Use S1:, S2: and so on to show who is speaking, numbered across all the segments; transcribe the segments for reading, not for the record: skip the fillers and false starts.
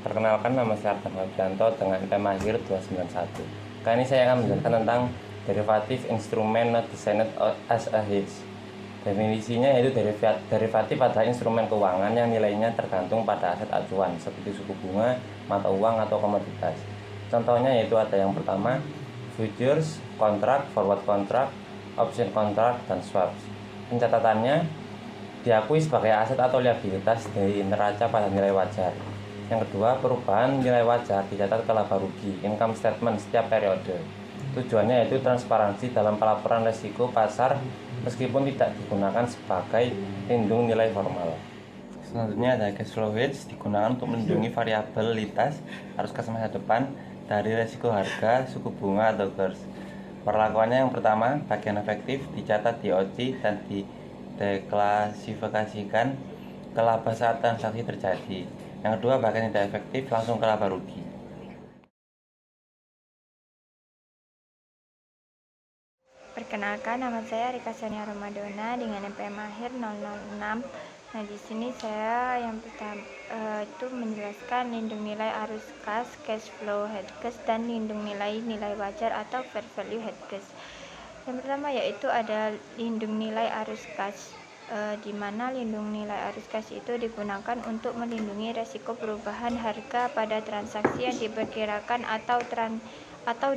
S1: Perkenalkan, nama saya Arta Fabianto dengan NP Mahir 291. Kali ini saya akan menjelaskan tentang derivative instrument not designed as a hedge. Definisinya yaitu derivatif adalah instrumen keuangan yang nilainya tergantung pada aset acuan seperti suku bunga, mata uang, atau komoditas. Contohnya yaitu ada yang pertama, futures, kontrak, forward contract, option contract, dan swaps. Pencatatannya diakui sebagai aset atau liabilitas dari neraca pada nilai wajar. Yang kedua, perubahan nilai wajar dicatat ke laba rugi income statement setiap periode. Tujuannya yaitu transparansi dalam pelaporan risiko pasar meskipun tidak digunakan sebagai lindung nilai formal. Selanjutnya ada cash flow hedge, digunakan untuk melindungi variabilitas arus kas masa depan dari risiko harga, suku bunga, atau kurs. Perlakuannya yang pertama, bagian efektif dicatat di OC dan dideklasifikasikan ke laba saat transaksi terjadi. Yang kedua, bagian tidak efektif langsung ke laba rugi.
S2: Perkenalkan, nama saya Rika Sania Ramadona dengan NPM Mahir 006. Nah, di sini saya yang pertama itu menjelaskan lindung nilai arus kas, cash flow hedges, dan lindung nilai wajar atau fair value hedges. Yang pertama yaitu ada lindung nilai arus kas, di mana lindung nilai arus kas itu digunakan untuk melindungi resiko perubahan harga pada transaksi yang diperkirakan atau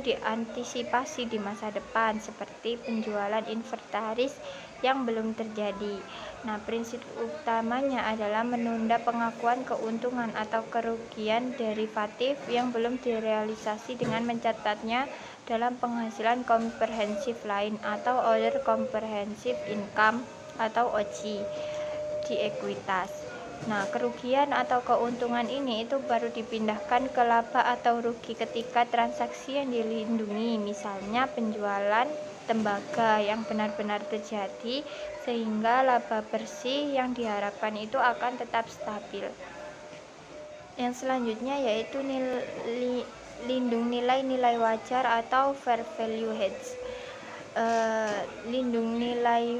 S2: diantisipasi di masa depan, seperti penjualan inventaris yang belum terjadi. Nah, prinsip utamanya adalah menunda pengakuan keuntungan atau kerugian derivatif yang belum direalisasi dengan mencatatnya dalam penghasilan komprehensif lain atau other comprehensive income atau OCI di ekuitas. Nah, kerugian atau keuntungan ini itu baru dipindahkan ke laba atau rugi ketika transaksi yang dilindungi, misalnya penjualan tembaga yang benar-benar terjadi, sehingga laba bersih yang diharapkan itu akan tetap stabil. Yang selanjutnya yaitu lindung nilai wajar atau fair value hedge. Lindung nilai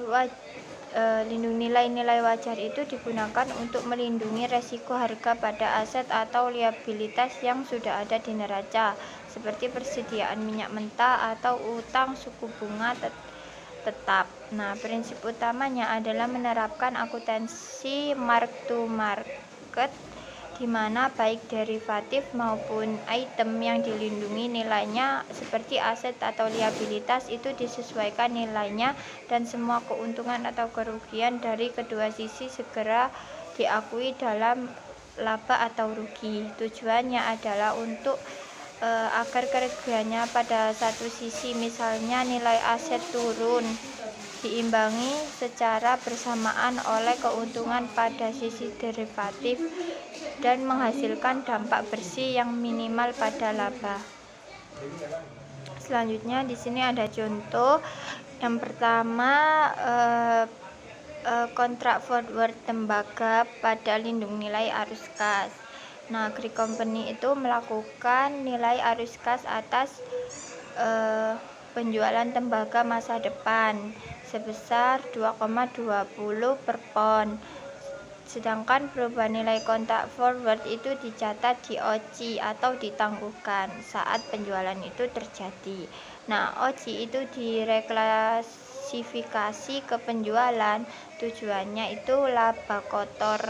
S2: wajar itu digunakan untuk melindungi resiko harga pada aset atau liabilitas yang sudah ada di neraca, seperti persediaan minyak mentah atau utang suku bunga tetap. Nah, prinsip utamanya adalah menerapkan akuntansi mark to market, di mana baik derivatif maupun item yang dilindungi nilainya seperti aset atau liabilitas itu disesuaikan nilainya, dan semua keuntungan atau kerugian dari kedua sisi segera diakui dalam laba atau rugi. Tujuannya adalah untuk agar kerugiannya pada satu sisi, misalnya nilai aset turun, diimbangi secara bersamaan oleh keuntungan pada sisi derivatif dan menghasilkan dampak bersih yang minimal pada laba. Selanjutnya di sini ada contoh. Yang pertama, kontrak forward tembaga pada lindung nilai arus kas. Nah, Greek Company itu melakukan nilai arus kas atas penjualan tembaga masa depan sebesar 2,20 per pon. Sedangkan perubahan nilai kontrak forward itu dicatat di OCI atau ditangguhkan saat penjualan itu terjadi. Nah, OCI itu direklasifikasi ke penjualan. Tujuannya itu laba kotor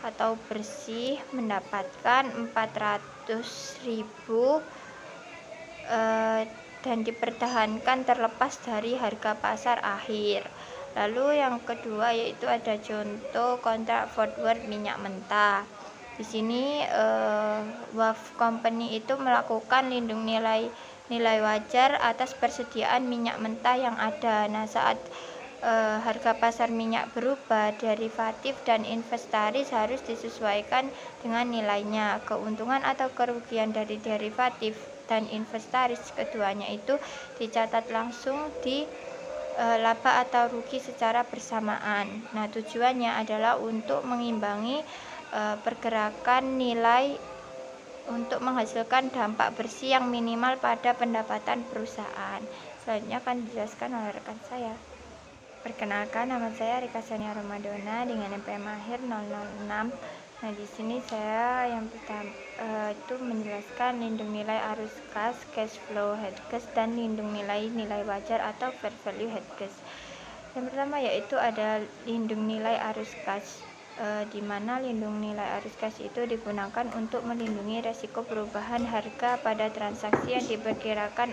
S2: atau bersih mendapatkan 400.000 dan dipertahankan terlepas dari harga pasar akhir. Lalu yang kedua yaitu ada contoh kontrak forward minyak mentah. Di sini WAF Company itu melakukan lindung nilai wajar atas persediaan minyak mentah yang ada. Nah, saat harga pasar minyak berubah, derivatif dan inventaris harus disesuaikan dengan nilainya. Keuntungan atau kerugian dari derivatif dan inventaris keduanya itu dicatat langsung di laba atau rugi secara bersamaan. Nah, tujuannya adalah untuk mengimbangi pergerakan nilai untuk menghasilkan dampak bersih yang minimal pada pendapatan perusahaan. Selanjutnya akan dijelaskan oleh rekan saya. Perkenalkan, nama saya Rika Sania Ramadona dengan NPM Mahir 006. Nah, di sini saya yang pertama itu menjelaskan lindung nilai arus kas, cash flow head cash, dan lindung nilai wajar atau fair value head cash. Yang pertama yaitu ada lindung nilai arus kas, di mana lindung nilai arus kas itu digunakan untuk melindungi resiko perubahan harga pada transaksi yang diperkirakan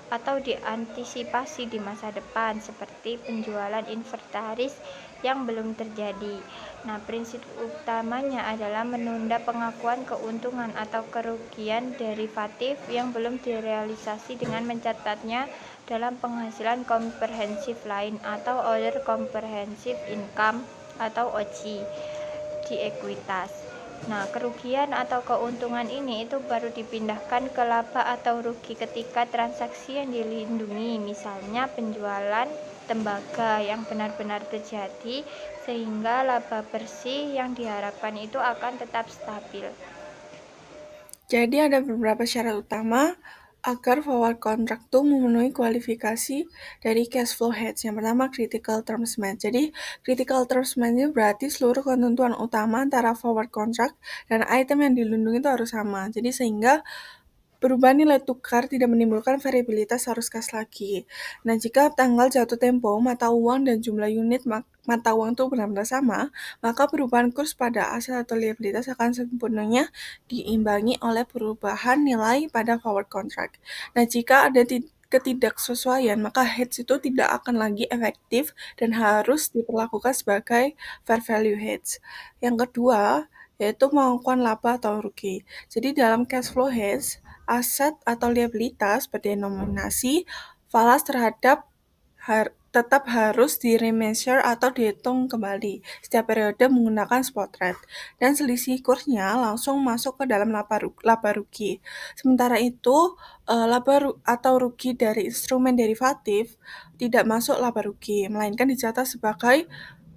S2: atau diantisipasi di masa depan, seperti penjualan inventaris yang belum terjadi. Nah, prinsip utamanya adalah menunda pengakuan keuntungan atau kerugian derivatif yang belum direalisasi dengan mencatatnya dalam penghasilan komprehensif lain atau Other Comprehensive Income atau OCI di ekuitas. Nah, kerugian atau keuntungan ini itu baru dipindahkan ke laba atau rugi ketika transaksi yang dilindungi, misalnya penjualan tembaga yang benar-benar terjadi, sehingga laba bersih yang diharapkan itu akan tetap stabil.
S3: Jadi ada beberapa syarat utama agar forward contract itu memenuhi kualifikasi dari cash flow hedge. Yang pertama, critical terms match. Jadi critical terms match itu berarti seluruh ketentuan utama antara forward contract dan item yang dilindungi itu harus sama. Jadi sehingga perubahan nilai tukar tidak menimbulkan variabilitas arus kas lagi. Nah, jika tanggal jatuh tempo, mata uang, dan jumlah unit mata uang itu benar-benar sama, maka perubahan kurs pada aset atau liabilitas akan sepenuhnya diimbangi oleh perubahan nilai pada forward contract. Nah, jika ada ketidaksesuaian, maka hedge itu tidak akan lagi efektif dan harus diperlakukan sebagai fair value hedge. Yang kedua, yaitu pengakuan laba atau rugi. Jadi dalam cash flow hedge, aset atau liabilitas berdenominasi falas terhadap tetap harus di-remeasure atau dihitung kembali setiap periode menggunakan spot rate, dan selisih kursnya langsung masuk ke dalam laba rugi. Sementara itu, laba atau rugi dari instrumen derivatif tidak masuk laba rugi, melainkan dicatat sebagai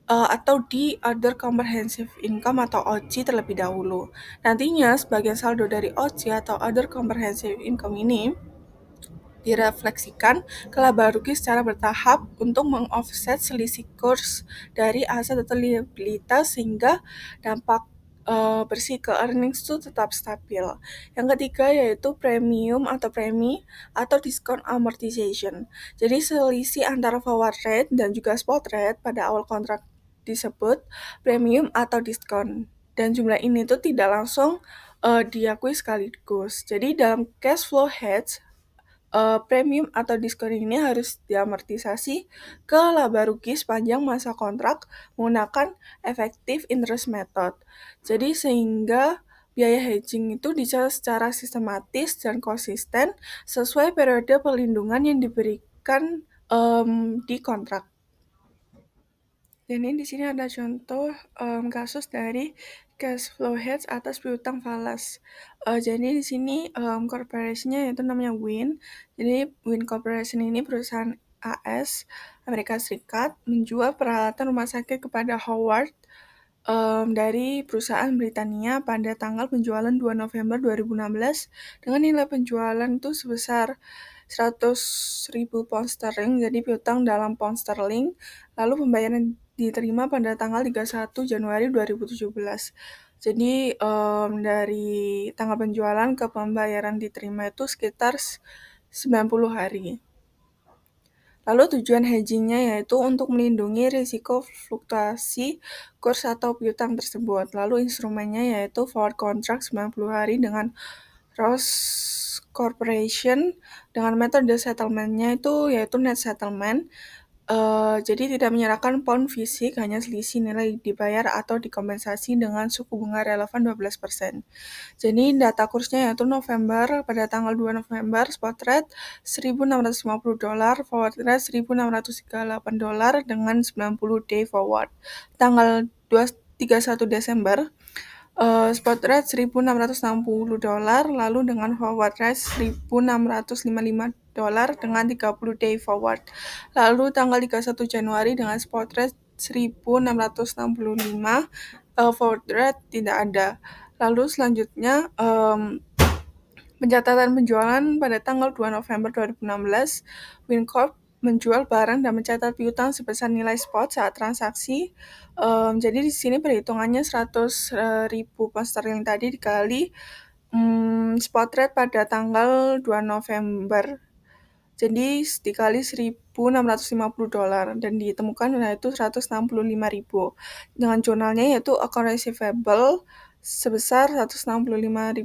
S3: atau di Other Comprehensive Income atau OCI terlebih dahulu. Nantinya, sebagian saldo dari OCI atau Other Comprehensive Income ini direfleksikan ke laba rugi secara bertahap untuk mengoffset selisih kurs dari aset atau liabilitas sehingga dampak bersih ke earnings itu tetap stabil. Yang ketiga yaitu premium atau premi atau discount amortization. Jadi selisih antara forward rate dan juga spot rate pada awal kontrak disebut premium atau diskon, dan jumlah ini tuh tidak langsung diakui sekaligus. Jadi dalam cash flow hedge, premium atau diskon ini harus diamortisasi ke laba rugi sepanjang masa kontrak menggunakan effective interest method. Jadi sehingga biaya hedging itu dicatat secara sistematis dan konsisten sesuai periode perlindungan yang diberikan di kontrak. Jadi di sini ada contoh kasus dari cash flow hedge atas piutang falas. Jadi di sini corporation-nya yaitu namanya Win. Jadi Win Corporation ini perusahaan AS Amerika Serikat menjual peralatan rumah sakit kepada Howard dari perusahaan Britania pada tanggal penjualan 2 November 2016 dengan nilai penjualan itu sebesar 100.000 pound sterling, jadi piutang dalam pound sterling. Lalu pembayaran diterima pada tanggal 31 Januari 2017. Jadi dari tanggal penjualan ke pembayaran diterima itu sekitar 90 hari. Lalu tujuan hedging-nya yaitu untuk melindungi risiko fluktuasi kurs atau piutang tersebut. Lalu instrumennya yaitu forward contract 90 hari dengan Ross Corporation dengan metode settlement-nya itu yaitu net settlement. Jadi tidak menyerahkan pound fisik, hanya selisih nilai dibayar atau dikompensasi dengan suku bunga relevan 12%. Jadi data kursnya yaitu November pada tanggal 2 November spot rate $1.650, forward rate $1.638 dengan 90 day forward. Tanggal 31 Desember spot rate $1.660, lalu dengan forward rate $1.655 dengan 30 day forward. Lalu tanggal 31 Januari dengan spot rate 1.665, forward rate tidak ada. Lalu selanjutnya pencatatan penjualan pada tanggal 2 November 2016, WinCorp menjual barang dan mencatat piutang sebesar nilai spot saat transaksi. Jadi di sini perhitungannya 100.000 pound sterling tadi dikali spot rate pada tanggal 2 November. Jadi dikali $1.650 dan ditemukan yaitu 165.000. Dengan jurnalnya yaitu account receivable sebesar $165.000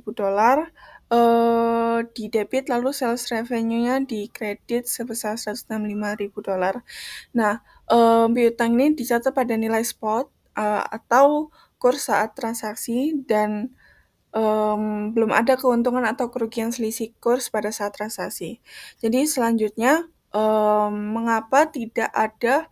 S3: di debit, lalu sales revenue-nya di kredit sebesar $165.000. Nah, piutang ini dicatat pada nilai spot atau kurs saat transaksi dan belum ada keuntungan atau kerugian selisih kurs pada saat transaksi. Jadi selanjutnya, mengapa tidak ada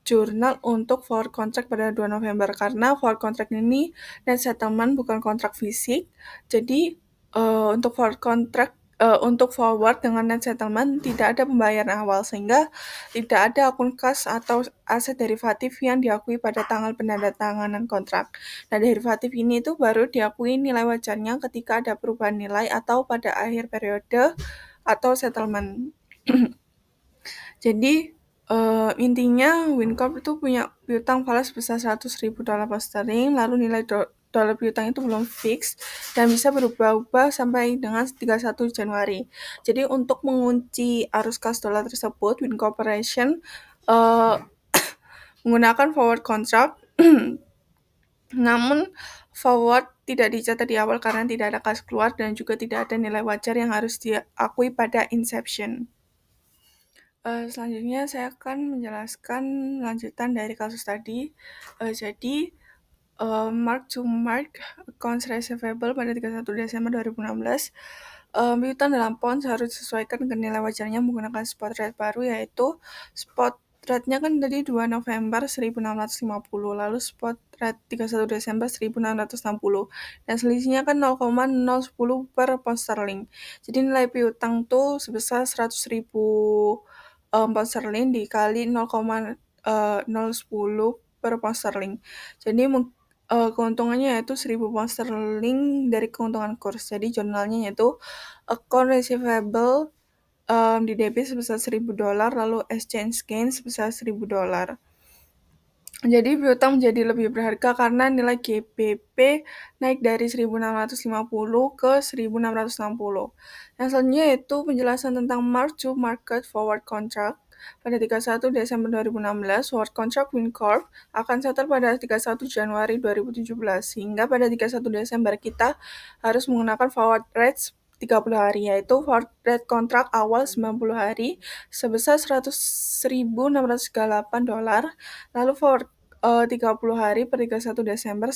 S3: jurnal untuk forward contract pada 2 November? Karena forward contract ini net settlement bukan kontrak fisik. Jadi untuk forward dengan net settlement tidak ada pembayaran awal, sehingga tidak ada akun kas atau aset derivatif yang diakui pada tanggal penandatanganan kontrak. Nah, derivatif ini itu baru diakui nilai wajarnya ketika ada perubahan nilai atau pada akhir periode atau settlement. Jadi intinya WinCorp itu punya piutang falas sebesar $100.000 pound sterling, lalu nilai dolar piutang itu belum fix dan bisa berubah-ubah sampai dengan 31 Januari. Jadi untuk mengunci arus kas dolar tersebut, Win Corporation menggunakan forward contract. Namun forward tidak dicatat di awal karena tidak ada kas keluar dan juga tidak ada nilai wajar yang harus diakui pada inception. Selanjutnya saya akan menjelaskan lanjutan dari kasus tadi. Jadi mark to mark accounts receivable pada 31 Desember 2016. Piutang dalam pounds harus disesuaikan dengan nilai wajarnya menggunakan spot rate baru, yaitu spot rate-nya kan tadi 2 November 1650, lalu spot rate 31 Desember 1660, dan selisihnya kan 0,010 per pound sterling. Jadi nilai piutang tuh sebesar 100.000 pound sterling dikali 0,010 per pound sterling. Jadi keuntungannya yaitu 1.000 pound sterling dari keuntungan kurs. Jadi jurnalnya yaitu account receivable di debit sebesar $1.000, lalu exchange gain sebesar $1.000. Jadi piutang menjadi lebih berharga karena nilai GBP naik dari 1.650 ke 1.660. Yang selanjutnya yaitu penjelasan tentang mark to market forward contract. Pada 31 Desember 2016, forward contract WinCorp akan settle pada 31 Januari 2017, sehingga pada 31 Desember kita harus menggunakan forward rates 30 hari, yaitu forward rate kontrak awal 90 hari sebesar $100.638, lalu forward 30 hari per 31 Desember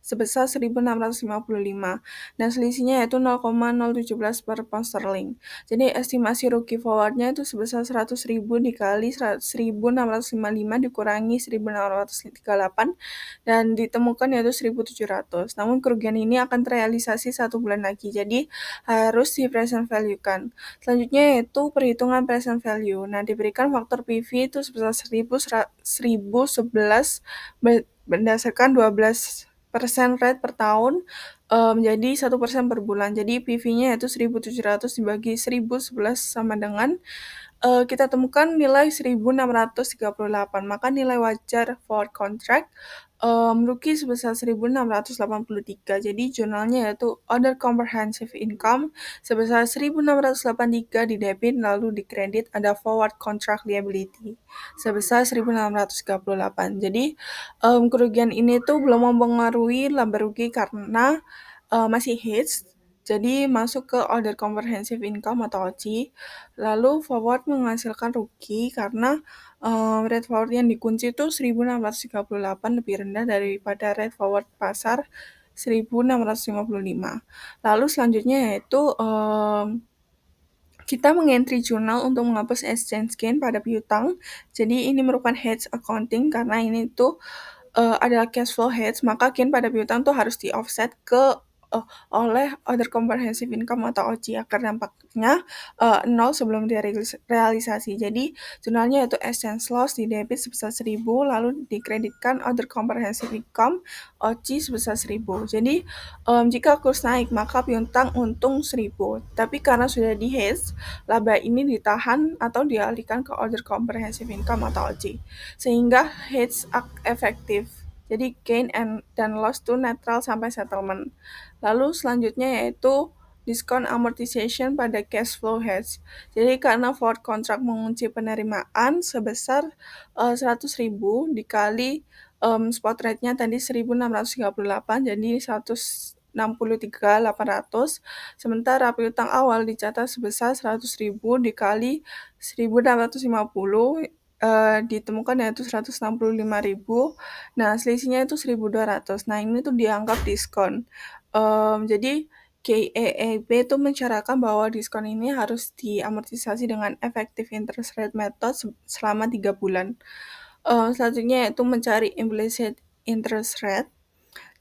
S3: sebesar 1.655, dan selisihnya yaitu 0,017 per pound sterling. Jadi estimasi rugi forwardnya itu sebesar 100.000 dikali 1.655 dikurangi 1.638 dan ditemukan yaitu 1.700. Namun kerugian ini akan terrealisasi 1 bulan lagi, jadi harus di present value-kan. Selanjutnya yaitu perhitungan present value. Nah, diberikan faktor PV itu sebesar 1.011 berdasarkan 12% rate per tahun menjadi 1% per bulan. Jadi PV-nya yaitu 1.700 dibagi 1.011 sama dengan kita temukan nilai 1.638. Maka nilai wajar forward contract rugi sebesar 1.683. Jadi jurnalnya yaitu other comprehensive income sebesar 1.683 di debit, lalu di kredit ada forward contract liability sebesar 1.638. Jadi kerugian ini tuh belum mempengaruhi laba rugi karena masih hedge. Jadi masuk ke other comprehensive income atau OCI. Lalu forward menghasilkan rugi karena rate forward yang dikunci itu 1.638 lebih rendah daripada rate forward pasar 1.655. Lalu selanjutnya yaitu kita mengentry jurnal untuk menghapus exchange gain pada piutang. Jadi ini merupakan hedge accounting karena ini tuh adalah cash flow hedge, maka gain pada piutang tuh harus di offset ke oleh Other Comprehensive Income atau OCI agar dampaknya 0 sebelum realisasi. Jadi jurnalnya itu exchange loss di debit sebesar 1.000 lalu dikreditkan Other Comprehensive Income OCI sebesar 1.000. Jadi jika kurs naik maka piutang untung 1.000. Tapi karena sudah di hedge, laba ini ditahan atau dialihkan ke Other Comprehensive Income atau OCI. Sehingga hedge efektif. Jadi gain dan loss itu netral sampai settlement. Lalu selanjutnya yaitu diskon amortization pada cash flow hedge. Jadi karena forward contract mengunci penerimaan sebesar 100.000 dikali spot rate-nya tadi 1.638 jadi 163.800. Sementara piutang awal dicatat sebesar 100.000 dikali 1.650 ditemukan yaitu 165.000. Nah, selisihnya itu 1.200. Nah, ini tuh dianggap diskon. Jadi GAAP itu mencaratkan bahwa diskon ini harus diamortisasi dengan effective interest rate method selama 3 bulan. Selanjutnya yaitu mencari implicit interest rate.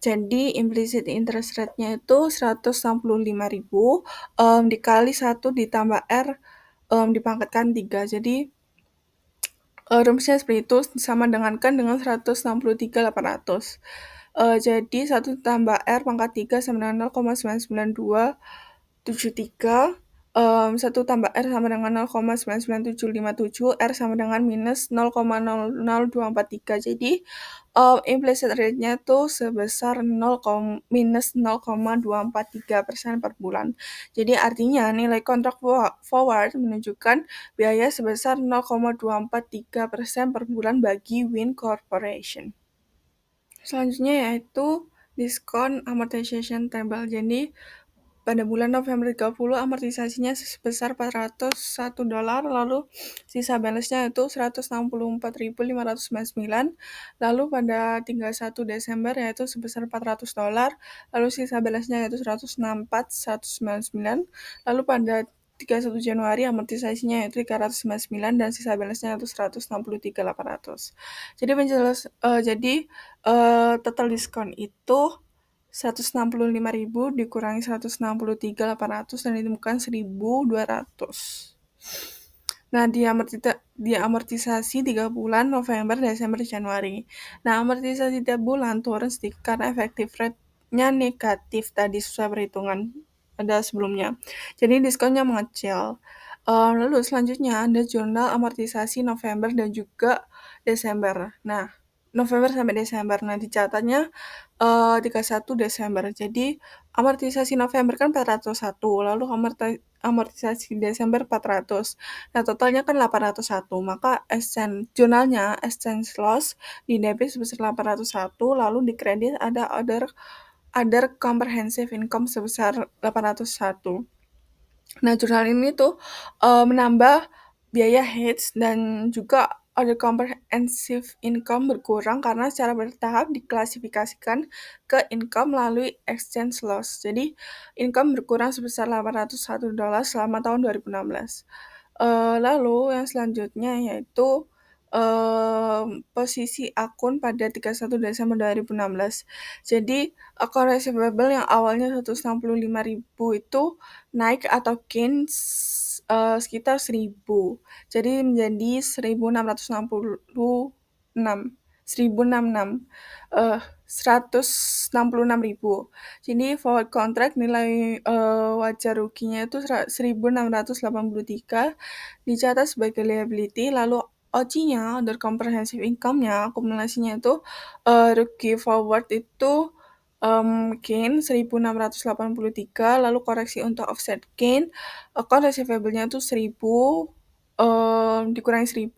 S3: Jadi implicit interest rate-nya itu 165.000 dikali 1 ditambah R dipangkatkan 3. Jadi rumusnya seperti itu sama dengan 163.800. Jadi 1 tambah R pangkat 3 sama dengan 0,99273. 1 tambah R sama dengan 0,99757. R sama dengan minus 0,00243. Jadi implicit rate-nya tuh sebesar minus 0,243% per bulan. Jadi artinya nilai kontrak forward menunjukkan biaya sebesar 0,243% per bulan bagi Win Corporation. Selanjutnya yaitu diskon amortization table. Jadi pada bulan November 30 amortisasinya sebesar $401, lalu sisa balance-nya itu 164.599. Lalu pada 31 Desember yaitu sebesar $400, lalu sisa balance-nya yaitu 164.199. Lalu pada 31 Januari amortisasinya yaitu 399 dan sisa balance-nya yaitu 163.800. Jadi total diskon itu 165.000 dikurangi 163.800 dan ditemukan 1.200. Nah, diamortisasi 3 bulan November, Desember, Januari. Nah, amortisasi tiap bulan turun sedikit karena efektif rate-nya negatif tadi sesuai perhitungan pada sebelumnya. Jadi diskonnya mengecil. Lalu selanjutnya ada jurnal amortisasi November dan juga Desember. Nah, November sampai Desember. Nah, dicatatnya 31 Desember. Jadi amortisasi November kan 401, lalu amortisasi Desember 400. Nah, totalnya kan 801. Maka jurnalnya exchange loss di debit sebesar 801, lalu di kredit ada other comprehensive income sebesar 801. Nah, jurnal ini tuh menambah biaya hedge dan juga other comprehensive income berkurang karena secara bertahap diklasifikasikan ke income melalui exchange loss. Jadi, income berkurang sebesar $801 selama tahun 2016. Lalu yang selanjutnya yaitu posisi akun pada 31 Desember 2016. Jadi, account receivable yang awalnya 165.000 itu naik atau gain sekitar 1.000. Jadi menjadi 166.000. Jadi forward contract nilai wajar ruginya itu 1.683 dicatat sebagai liability, lalu OCI-nya, Other Comprehensive Income-nya, akumulasinya itu rugi forward itu gain 1.683, lalu koreksi untuk offset gain, account receivable-nya itu 1.000 dikurangi 1.000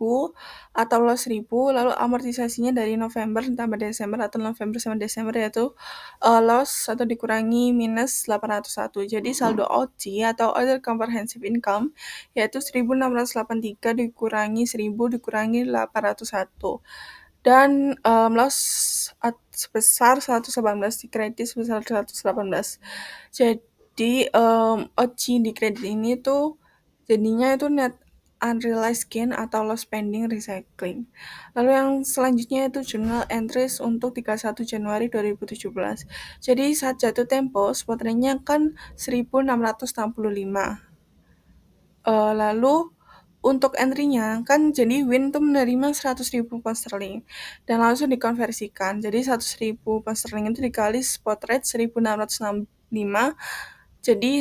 S3: atau loss 1.000, lalu amortisasinya dari November tambah Desember atau November sama Desember yaitu loss atau dikurangi minus 801. Jadi saldo OCI atau Other Comprehensive Income yaitu 1.683 dikurangi 1.000 dikurangi 801. Dan loss sebesar 118 di kredit sebesar 118. Jadi OCI di kredit ini tuh jadinya itu net unrealized gain atau loss pending recycling. Lalu yang selanjutnya itu journal entries untuk 31 Januari 2017. Jadi saat jatuh tempo, spot rate-nya kan 1665. Lalu untuk entry-nya kan jadi Win tuh menerima 100.000 pound sterling dan langsung dikonversikan. Jadi 100.000 pound sterling itu dikali spot rate 1665, jadi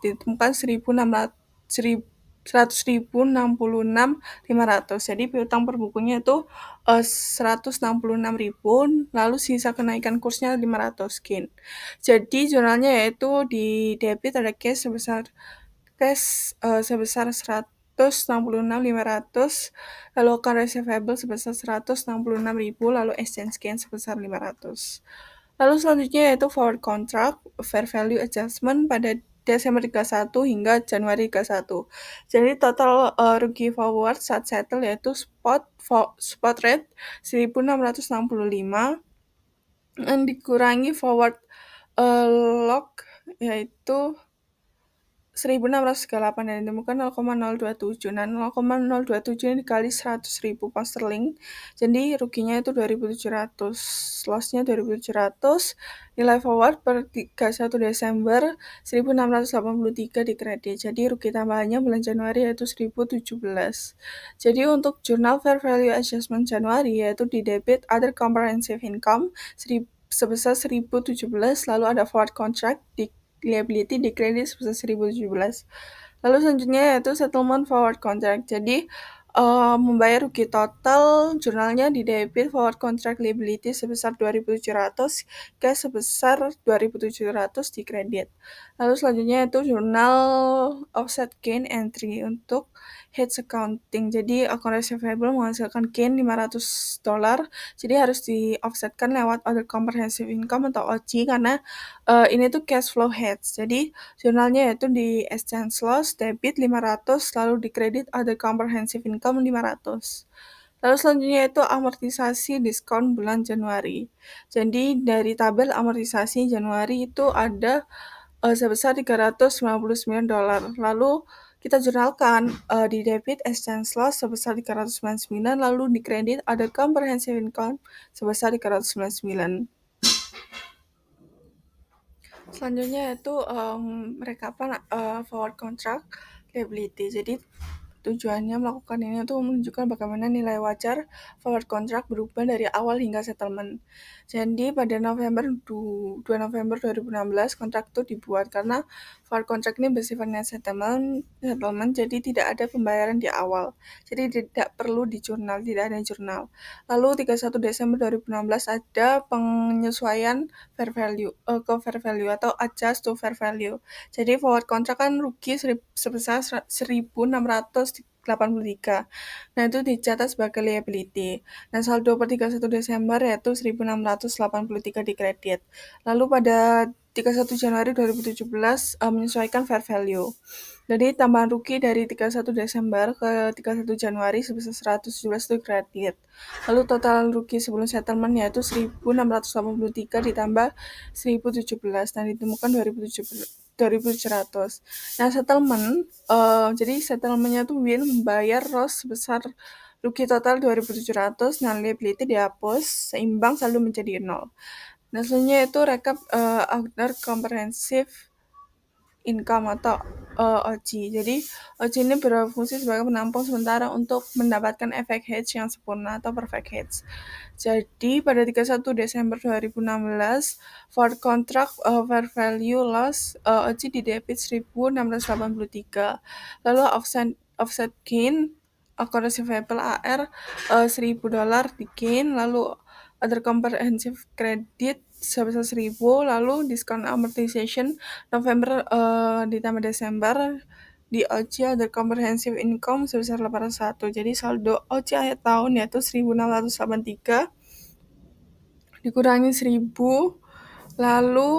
S3: ditemukan 100.066.500. Jadi piutang per bukunya itu 166.000, lalu sisa kenaikan kursnya 500 gain. Jadi jurnalnya yaitu di debit ada sebesar 166.500, lalu account receivable sebesar 166.000, lalu exchange gain sebesar 500. Lalu selanjutnya yaitu forward contract fair value adjustment pada Desember 31 hingga Januari 31. Jadi total rugi forward saat settle yaitu spot rate 1665 dan dikurangi forward lock yaitu 1638 dan ditemukan 0,027. Nah, 0,027 ini dikali 100.000 pound sterling, jadi ruginya itu 2.700, lossnya 2.700. Nilai forward per 31 Desember 1683 di kredit, jadi rugi tambahannya bulan Januari yaitu 1017. Jadi untuk jurnal fair value adjustment Januari yaitu di debit other comprehensive income sebesar 1017, lalu ada forward contract di liability di kredit sebesar 1017. Lalu selanjutnya yaitu settlement forward contract. Jadi membayar rugi total jurnalnya di debit forward contract liability sebesar 2.700, cash sebesar 2.700 di kredit. Lalu selanjutnya itu jurnal offset gain entry untuk hedge accounting. Jadi account receivable menghasilkan gain $500, jadi harus di offsetkan lewat other comprehensive income atau OC karena ini tuh cash flow hedge. Jadi jurnalnya yaitu di exchange loss debit 500, lalu di kredit other comprehensive income 500. Lalu selanjutnya itu amortisasi diskon bulan Januari. Jadi dari tabel amortisasi Januari itu ada sebesar $399. Lalu kita jurnalkan di debit exchange loss sebesar 399, lalu di kredit ada comprehensive income sebesar 399. Selanjutnya itu rekapan forward contract liability. Jadi tujuannya melakukan ini untuk menunjukkan bagaimana nilai wajar forward contract berubah dari awal hingga settlement. Jadi pada 2 November 2016 kontrak itu dibuat karena forward contract ini bersifatnya settlement, jadi tidak ada pembayaran di awal. Jadi tidak perlu di jurnal, tidak ada jurnal. Lalu 31 Desember 2016 ada penyesuaian fair value ke fair value atau adjust to fair value. Jadi forward contract kan rugi sebesar 1.683. Nah, itu dicatat sebagai liability. Nah, saldo per 31 Desember yaitu 1.683 di kredit. Lalu pada 31 Januari 2017 menyesuaikan fair value. Jadi tambahan rugi dari 31 Desember ke 31 Januari sebesar 117 itu kredit. Lalu total rugi sebelum settlement yaitu 1.683 ditambah 1.017 dan ditemukan 2.700. Nah, settlement jadi settlementnya tuh Win membayar loss sebesar rugi total 2.700, nah liability dihapus, seimbang saldo menjadi 0. Nah, selanjutnya itu rekap other comprehensive income atau OC. Jadi OC ini berfungsi sebagai penampung sementara untuk mendapatkan efek hedge yang sempurna atau perfect hedge. Jadi pada 31 Desember 2016 forward contract fair value loss OC di debit 1.683. Lalu offset gain account receivable AR $1.000 di gain, lalu other comprehensive credit sebesar 1.000, lalu diskon amortization November ditambah Desember di OC other comprehensive income sebesar 801. Jadi saldo OC akhir tahun yaitu 1.683 dikurangi 1.000, lalu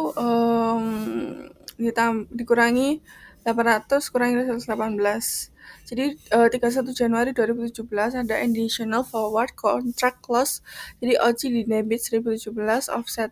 S3: dikurangi 800 kurangi 118. Jadi 31 Januari 2017 ada additional forward contract loss. Jadi OC di debit 1017, offset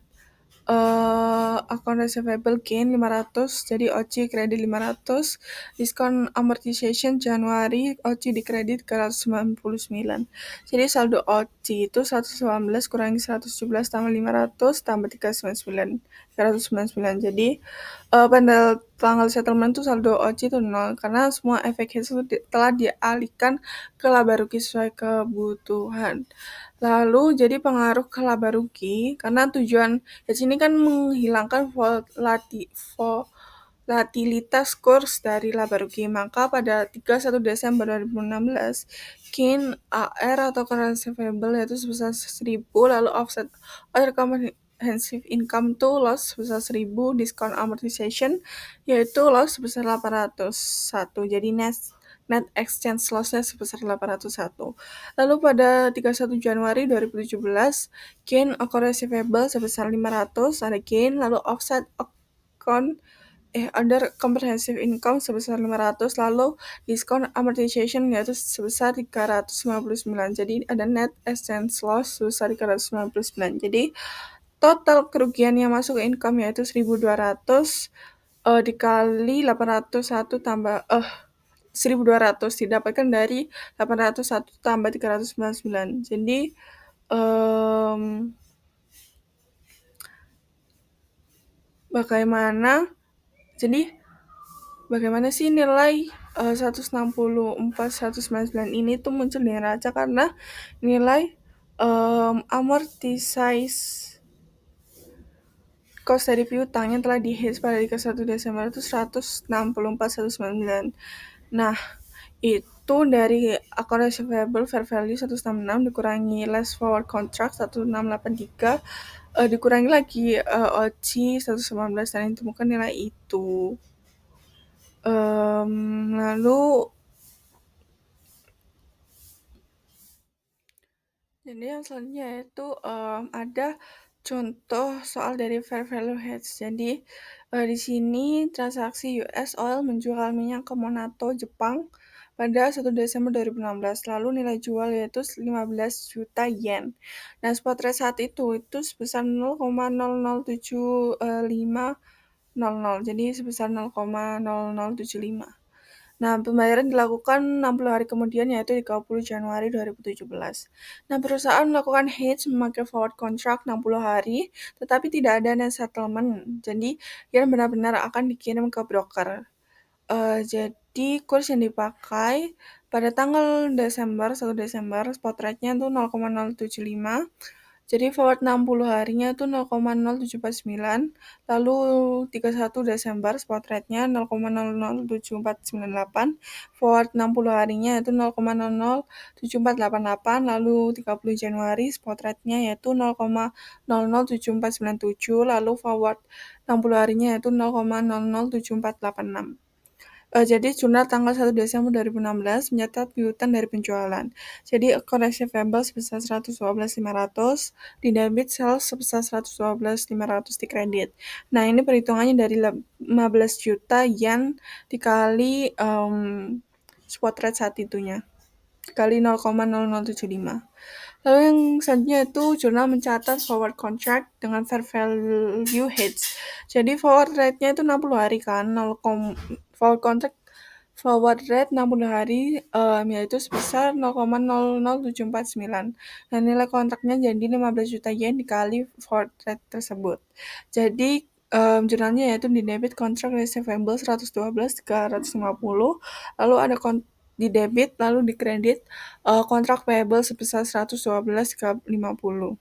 S3: account receivable gain 500, jadi OC kredit 500, diskon amortization Januari OC dikredit ke 199. Jadi saldo OC itu 118 kurangi 117 tambah 500 tambah 399. 399. Jadi pada tanggal settlement tuh saldo OC itu 0 karena semua efek hedge itu telah dialihkan ke laba rugi sesuai kebutuhan. Lalu jadi pengaruh ke laba rugi karena tujuan hedge ini kan menghilangkan volatilitas kurs dari laba rugi. Maka pada 31 Desember 2016, gain AR atau currency variable yaitu sebesar 1.000, lalu offset other comprehensive income tuh loss sebesar 1.000, diskon amortization yaitu loss sebesar 801. Jadi net exchange loss-nya sebesar 801. Lalu pada 31 Januari 2017, gain account receivable sebesar 500, ada gain, lalu offset account other comprehensive income sebesar 500, lalu diskon amortization yaitu sebesar 359. Jadi ada net exchange loss sebesar 359. Jadi total kerugian yang masuk ke income yaitu 1.200 dikali 801 tambah 1.200 didapatkan dari 801 tambah 399. Jadi bagaimana sih nilai 164 199 ini tuh muncul di neraca karena nilai amortized cost dari piutang yang telah di-hedge pada 31 Desember itu 164 199. Nah, itu dari account receivable fair value 166 dikurangi less forward contract 1683 dikurangi lagi OC 119 dan ditemukan nilai itu. Lalu jadi yang selanjutnya itu ada contoh soal dari fair value hedge. Jadi di sini transaksi US Oil menjual minyak ke Monato, Jepang pada 1 Desember 2016. Lalu nilai jual yaitu 15 juta yen. Nah, spot rate saat itu sebesar 0,007500. Jadi sebesar 0,0075. Nah, pembayaran dilakukan 60 hari kemudian yaitu 30 Januari 2017. Nah, perusahaan melakukan hedge memakai forward contract 60 hari, tetapi tidak ada net settlement. Jadi, yang benar-benar akan dikirim ke broker. Jadi, kurs yang dipakai pada tanggal 1 Desember, spot rate-nya itu 0,075. Jadi forward 60 harinya itu 0,0749, lalu 31 Desember spot rate-nya 0,007498, forward 60 harinya itu 0,007488, lalu 30 Januari spot rate-nya yaitu 0,007497, lalu forward 60 harinya yaitu 0,007486. Jadi jurnal tanggal 1 Desember 2016 mencatat piutang dari penjualan. Jadi account receivable sebesar 112.500, di debit sales sebesar 112.500 di kredit. Nah, ini perhitungannya dari 15 juta yen dikali spot rate saat itunya. Kali 0,0075. Lalu yang selanjutnya itu jurnal mencatat forward contract dengan fair value hedge. Jadi forward rate-nya itu 60 hari kan, forward rate 60 hari yaitu sebesar 0,00749. Dan nilai kontraknya jadi 15 juta yen dikali forward rate tersebut. Jadi jurnalnya yaitu di debit contract receivable 112 350, lalu ada di debit lalu di kredit kontrak payable sebesar 112 350.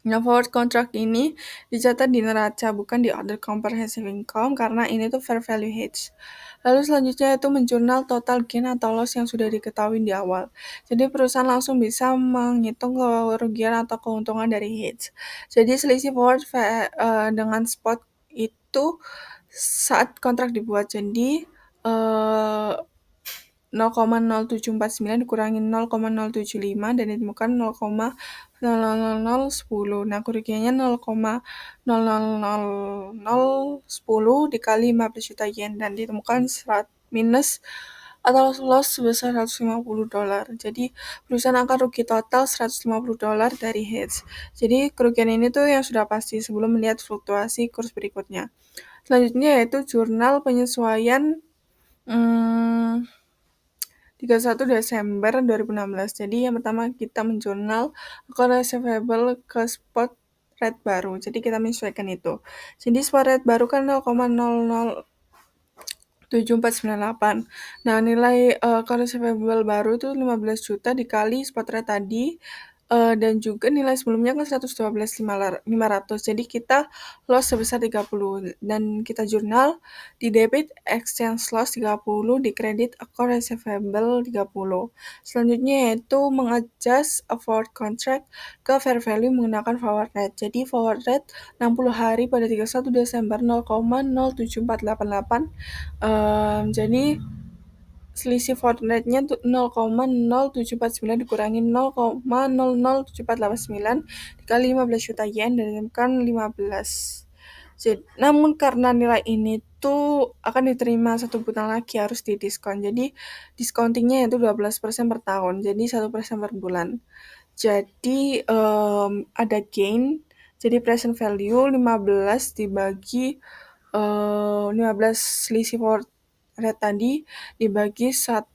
S3: Nah, forward contract ini dicatat di neraca, bukan di other comprehensive income, karena ini tuh fair value hedge. Lalu selanjutnya itu menjurnal total gain atau loss yang sudah diketahui di awal. Jadi perusahaan langsung bisa menghitung kerugian atau keuntungan dari hedge. Jadi selisih forward dengan spot itu saat kontrak dibuat. Jadi 0,0749 dikurangi 0,075 dan ditemukan 0,00010. Nah, kerugiannya 0,00010 dikali 15 juta yen dan ditemukan minus atau loss sebesar $150. Jadi perusahaan akan rugi total $150 dari hedge. Jadi kerugian ini tuh yang sudah pasti sebelum melihat fluktuasi kurs berikutnya. Selanjutnya yaitu jurnal penyesuaian 31 Desember 2016. Jadi yang pertama kita menjurnal account receivable ke spot rate baru. Jadi kita menyesuaikan itu. Jadi spot rate baru kan 0,007498. Nah, nilai account receivable baru itu 15 juta dikali spot rate tadi, dan juga nilai sebelumnya kan 112.500. Jadi kita loss sebesar 30 dan kita jurnal di debit exchange loss 30, di kredit account receivable 30. Selanjutnya yaitu mengadjust a forward contract ke fair value menggunakan forward rate. Jadi forward rate 60 hari pada 31 Desember 0,07488. Jadi selisih forward rate-nya tuh 0,0749 dikurangi 0,007489 dikali 15 juta yen dan ditemukan 15. Namun karena nilai ini tuh akan diterima 1 bulan lagi harus didiskon. Jadi discountingnya itu 12% per tahun. Jadi 1% per bulan. Jadi ada gain. Jadi present value 15 dibagi 15 selisih forward rate tadi dibagi 1%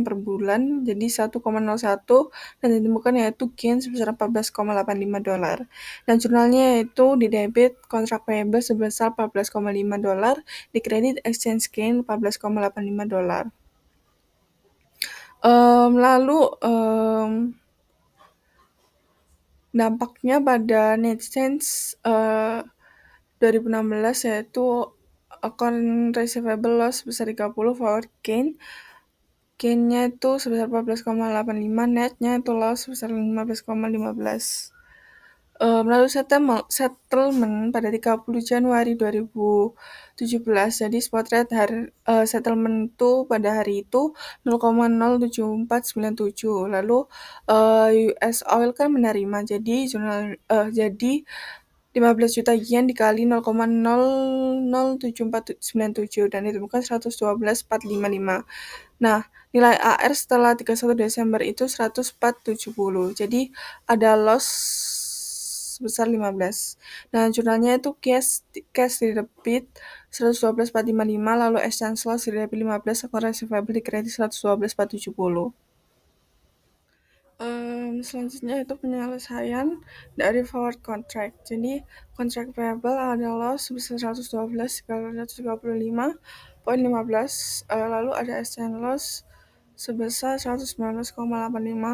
S3: per bulan, jadi 1,01 dan ditemukan yaitu gain sebesar $14,85. Dan jurnalnya yaitu di debit kontrak payable sebesar $14,5, di kredit exchange gain $14,85. Lalu dampaknya pada net change 2016 yaitu account receivable loss sebesar 30, forward gain-nya itu sebesar 14,85, net-nya itu loss sebesar 15,15. Lalu settlement pada 30 Januari 2017. Jadi spot rate settlement itu pada hari itu 0,07497. Lalu US Oil kan menerima, jadi 15 juta yen dikali 0,007497 dan ditemukan 112,455. Nah, nilai AR setelah 31 Desember itu 104,70. Jadi ada loss sebesar 15. Nah, jurnalnya itu cash di debit 112,455, lalu exchange loss di debit 15, account receivable di kredit 112,470. Selanjutnya itu penyelesaian dari forward contract. Jadi contract payable ada loss sebesar 112,135,15, lalu ada exchange loss sebesar 119,85,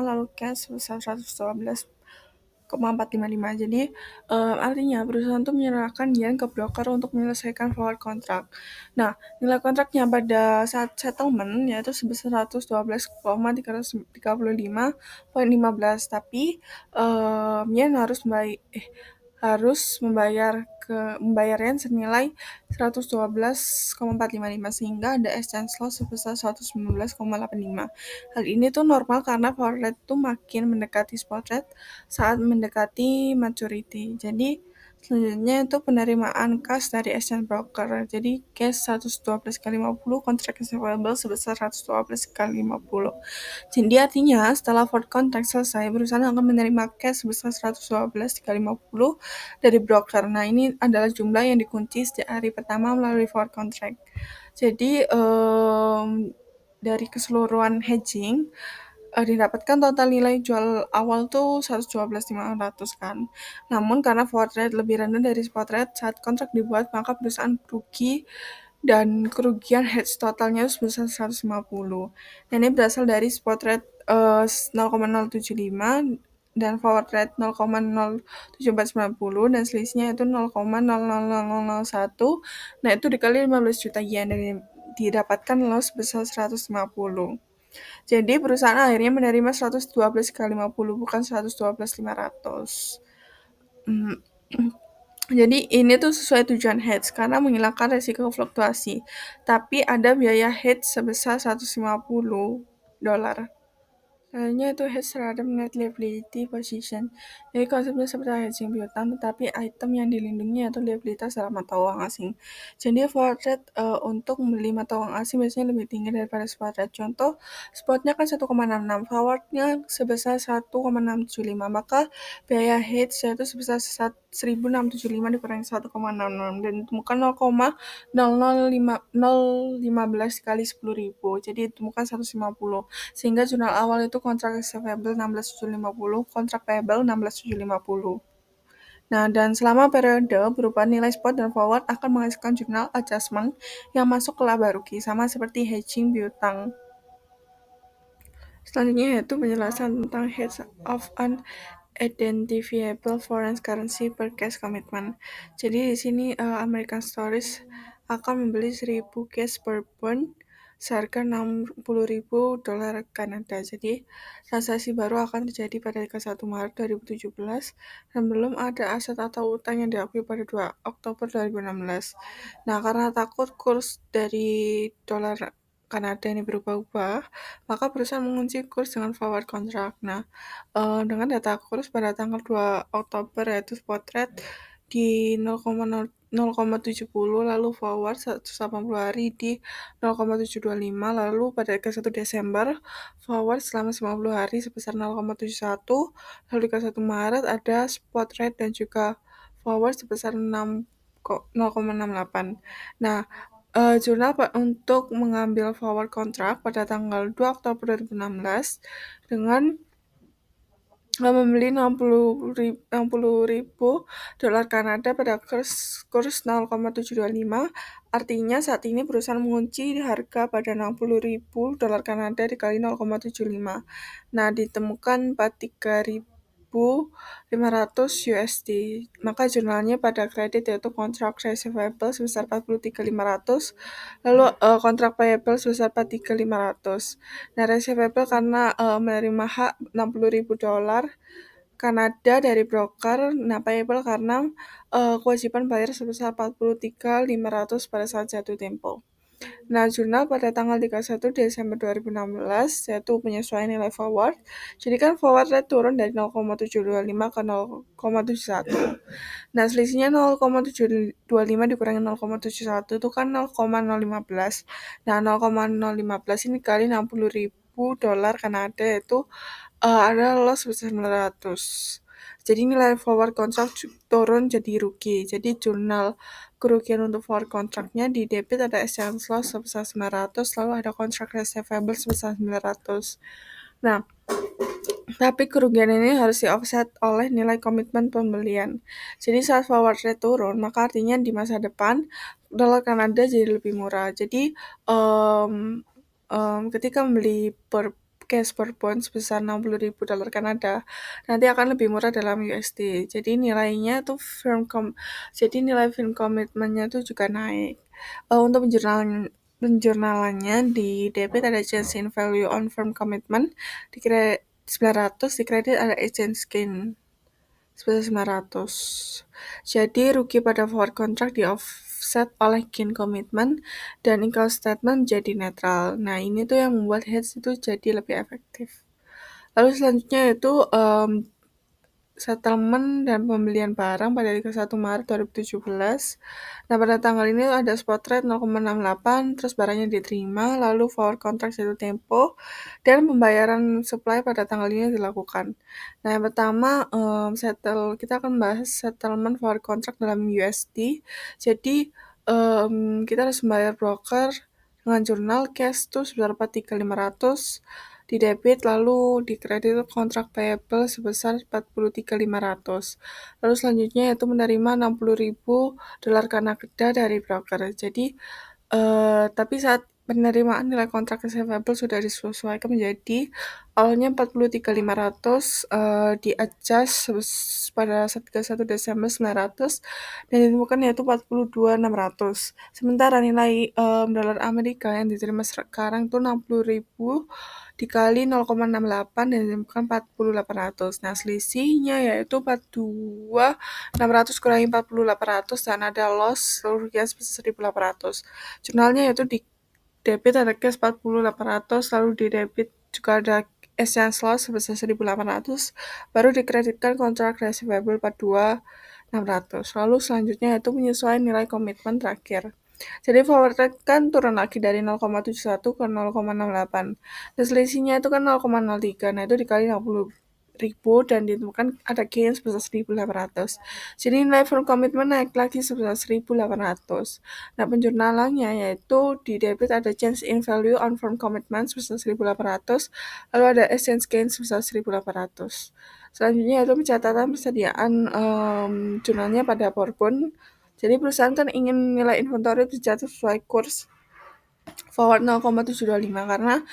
S3: lalu cash sebesar 112,455. Jadi artinya perusahaan itu menyerahkan yen ke broker untuk menyelesaikan forward contract. Nah, nilai kontraknya pada saat settlement yaitu sebesar 112,335,15, tapi yen harus membayar yen senilai 112,455 sehingga ada exchange loss sebesar 119,85. Hal ini tuh normal karena forward rate tuh makin mendekati spot rate saat mendekati maturity. Jadi selanjutnya itu penerimaan cash dari exchange broker. Jadi cash 112,50, contract receivable sebesar 112,50. Jadi artinya setelah forward contract selesai, perusahaan akan menerima cash sebesar 112,50 dari broker. Nah, ini adalah jumlah yang dikunci sejak hari pertama melalui forward contract. Jadi dari keseluruhan hedging didapatkan total nilai jual awal tuh 112.500 kan. Namun karena forward rate lebih rendah dari spot rate saat kontrak dibuat, maka perusahaan rugi dan kerugian hedge totalnya sebesar 150. Dan ini berasal dari spot rate 0,075 dan forward rate 0,07490 dan selisihnya itu 0,00001. Nah, itu dikali 15 juta yen dan didapatkan loss sebesar 150. Jadi perusahaan akhirnya menerima 112,50 bukan 112,500. Jadi ini tuh sesuai tujuan hedge karena menghilangkan resiko fluktuasi. Tapi ada biaya hedge sebesar $150. Selanjutnya itu hedge terhadap net liability position. Jadi konsepnya seperti hedging piutang, tetapi item yang dilindungi yaitu liabilitas dalam mata uang asing. Jadi forward rate untuk membeli mata uang asing biasanya lebih tinggi daripada spot rate. Contoh, spotnya kan 1,66, forwardnya sebesar 1,675, maka biaya hedge yaitu sebesar 1.675 dikurangi 1,66 dan ditemukan 0,00515 kali 10.000. Jadi ditemukan 150. Sehingga jurnal awal itu kontrak receivable 16.750, kontrak payable 16.750. Nah, dan selama periode perubahan nilai spot dan forward akan menghasilkan jurnal adjustment yang masuk ke laba rugi, sama seperti hedging piutang. Selanjutnya yaitu penjelasan tentang hedge of unidentifiable foreign currency per cash commitment. Jadi di sini American Stories akan membeli 1.000 cash per bond seharga $60.000 Kanada. Jadi transaksi baru akan terjadi pada 1 Maret 2017 dan belum ada aset atau utang yang diakui pada 2 Oktober 2016. Nah, karena takut kurs dari dolar Kanada ini berubah-ubah, maka perusahaan mengunci kurs dengan forward contract. Nah, dengan data kurs pada tanggal 2 Oktober yaitu spot rate di 0,70, lalu forward 180 hari di 0,725, lalu pada 1 Desember forward selama 90 hari sebesar 0,71, lalu di 1 Maret ada spot rate dan juga forward sebesar 0,68. Nah, jurnal untuk mengambil forward contract pada tanggal 2 Oktober 2016 dengan membeli 60.000 dolar Kanada pada kurs 0,725. Artinya saat ini perusahaan mengunci harga pada 60.000 dolar Kanada dikali 0,75. Nah, ditemukan 43.500 USD. Maka jurnalnya pada kredit yaitu kontrak receivable sebesar 43.500, lalu kontrak payable sebesar 43.500. Nah, receivable karena menerima hak 60.000 dolar Kanada dari broker. Nah, payable karena kewajiban bayar sebesar 43.500 pada saat jatuh tempo. Nah, jurnal pada tanggal 31 Desember 2016 yaitu penyesuaian nilai forward. Jadi kan forward rate turun dari 0,725 ke 0,71. Nah, selisihnya 0,725 dikurangi 0,71 itu kan 0,015. Nah, 0,015 ini kali 60.000 dolar Kanada itu ada loss sebesar 900. Jadi nilai forward contract turun jadi rugi. Jadi jurnal kerugian untuk forward contractnya di debit ada exchange loss sebesar 900, lalu ada contract receivable sebesar 900. Nah, tapi kerugian ini harus di-offset oleh nilai komitmen pembelian. Jadi saat forward rate turun, maka artinya di masa depan dolar Kanada jadi lebih murah. Jadi ketika membeli cash per bond sebesar 60.000 dolar Kanada, nanti akan lebih murah dalam USD. Jadi nilainya tuh jadi nilai firm komitmennya tuh juga naik. Untuk penjurnalannya di debit ada change in value on firm commitment, di 900, di kredit ada exchange gain sebesar 900. Jadi rugi pada forward contract di offset oleh gain commitment dan income statement menjadi netral. Nah, ini tuh yang membuat hedge itu jadi lebih efektif. Lalu selanjutnya itu settlement dan pembelian barang pada 1 Maret 2017. Nah, pada tanggal ini ada spot rate 0,68, terus barangnya diterima, lalu forward contract jatuh tempo, dan pembayaran supply pada tanggal ini dilakukan. Nah, yang pertama, kita akan bahas settlement forward contract dalam USD. Jadi, kita harus membayar broker dengan jurnal cash tuh sebesar 43.500, di debit, lalu di kredit kontrak payable sebesar 43.500. Lalu selanjutnya yaitu menerima 60.000 dolar Kanada dari broker. Jadi, tapi saat penerimaan nilai kontrak receivable sudah disesuaikan menjadi awalnya 43.500, di-adjust pada 31 Desember 900 dan ditemukan yaitu 42.600. Sementara nilai dolar Amerika yang diterima sekarang itu 60.000 dikali 0,68 dan ditemukan 40.800. Nah, selisihnya yaitu 42.600 kurangi 40.800 dan ada loss seluruh rugian sebesar 1.800. Jurnalnya yaitu di debit ada cash 40.800, lalu di debit juga ada exchange loss sebesar 1.800, baru dikreditkan kontrak receivable part 2 600. Lalu selanjutnya yaitu penyesuaian nilai komitmen terakhir. Jadi forward rate kan turun lagi dari 0,71 ke 0,68. Dan selisihnya itu kan 0,03. Nah, itu dikali 60.000 dan ditemukan ada gain sebesar 1.800. Jadi nilai firm commitment naik lagi sebesar 1.800. Nah, penjurnalannya yaitu di debit ada change in value on firm commitment sebesar 1.800, lalu ada exchange gain sebesar 1.800. Selanjutnya itu pencatatan persediaan jurnalnya pada PowerPoint. Jadi perusahaan kan ingin nilai inventory dicatat sesuai kurs forward 0,725 karena